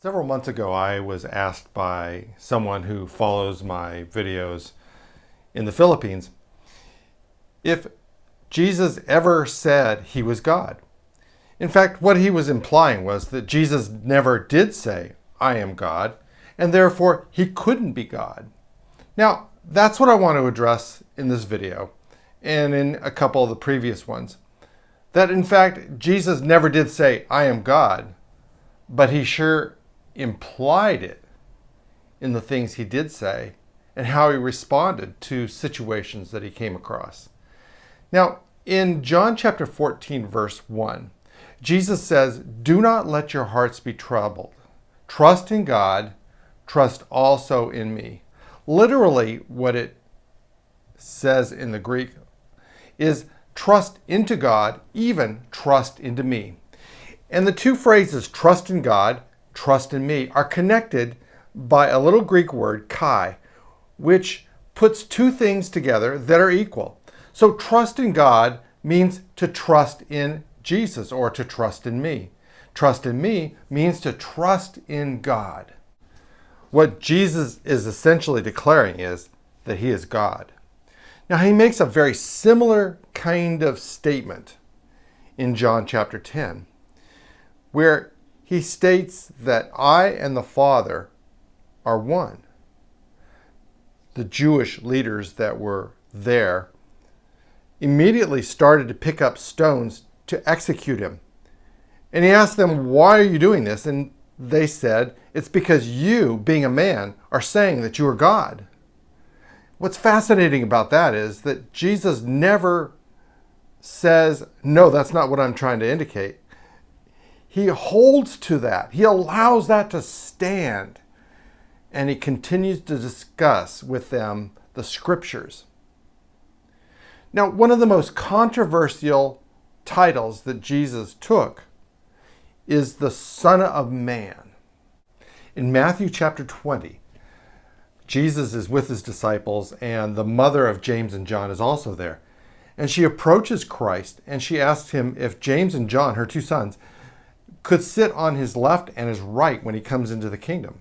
Several months ago, I was asked by someone who follows my videos in the Philippines if Jesus ever said he was God. In fact, what he was implying was that Jesus never did say, "I am God," and therefore he couldn't be God. Now, that's what I want to address in this video and in a couple of the previous ones. That in fact, Jesus never did say, "I am God," but he sure implied it in the things he did say and how he responded to situations that he came across. Now, in John chapter 14, verse 1, Jesus says, "Do not let your hearts be troubled. Trust in God, trust also in me." Literally, what it says in the Greek is trust into God, even trust into me. And the two phrases, trust in God, trust in me, are connected by a little Greek word, kai, which puts two things together that are equal. So trust in God means to trust in Jesus or to trust in me. Trust in me means to trust in God. What Jesus is essentially declaring is that he is God. Now, he makes a very similar kind of statement in John chapter 10, where he states that I and the Father are one. The Jewish leaders that were there immediately started to pick up stones to execute him. And he asked them, "Why are you doing this?" And they said, "It's because you, being a man, are saying that you are God." What's fascinating about that is that Jesus never says, "No, that's not what I'm trying to indicate." He holds to that. He allows that to stand. And he continues to discuss with them the scriptures. Now, one of the most controversial titles that Jesus took is the Son of Man. In Matthew chapter 20, Jesus is with his disciples, and the mother of James and John is also there. And she approaches Christ, and she asks him if James and John, her two sons, could sit on his left and his right when he comes into the kingdom.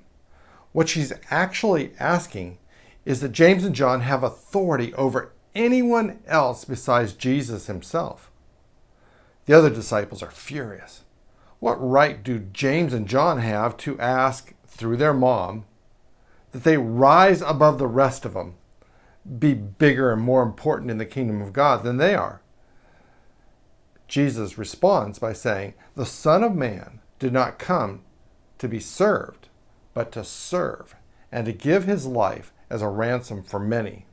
What she's actually asking is that James and John have authority over anyone else besides Jesus himself. The other disciples are furious. What right do James and John have to ask through their mom that they rise above the rest of them, be bigger and more important in the kingdom of God than they are? Jesus responds by saying, "The Son of Man did not come to be served, but to serve, and to give his life as a ransom for many."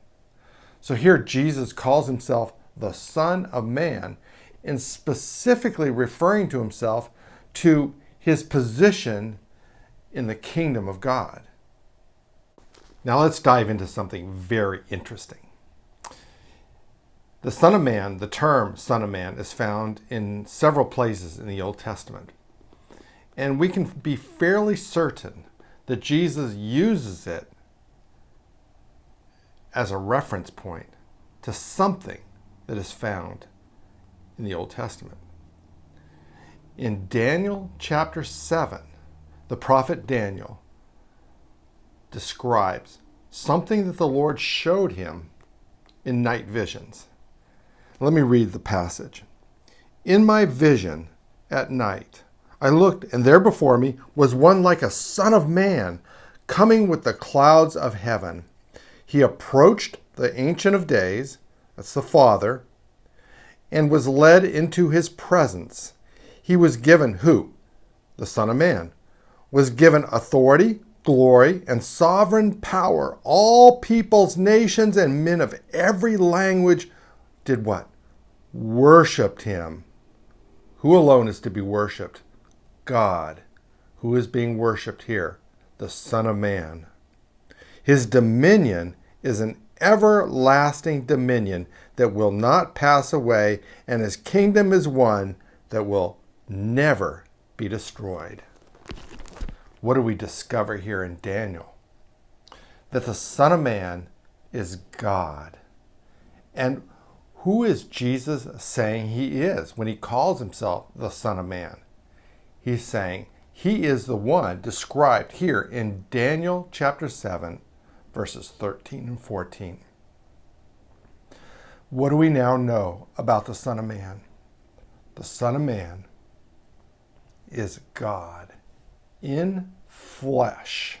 So here Jesus calls himself the Son of Man, and specifically referring to himself to his position in the kingdom of God. Now let's dive into something very interesting. The Son of Man, the term Son of Man, is found in several places in the Old Testament. And we can be fairly certain that Jesus uses it as a reference point to something that is found in the Old Testament. In Daniel chapter 7, the prophet Daniel describes something that the Lord showed him in night visions. Let me read the passage. "In my vision at night, I looked, and there before me was one like a son of man, coming with the clouds of heaven. He approached the Ancient of Days," that's the Father, "and was led into his presence. He was given," who? The Son of Man, "was given authority, glory, and sovereign power. All peoples, nations, and men of every language did what? Worshipped him." Who alone is to be worshipped? God. Who is being worshipped here? The Son of Man. "His dominion is an everlasting dominion that will not pass away, and his kingdom is one that will never be destroyed." What do we discover here in Daniel? That the Son of Man is God. And who is Jesus saying he is when he calls himself the Son of Man? He's saying He is the one described here in Daniel chapter 7, verses 13 and 14. What do we now know about the Son of Man? The Son of Man is God in flesh.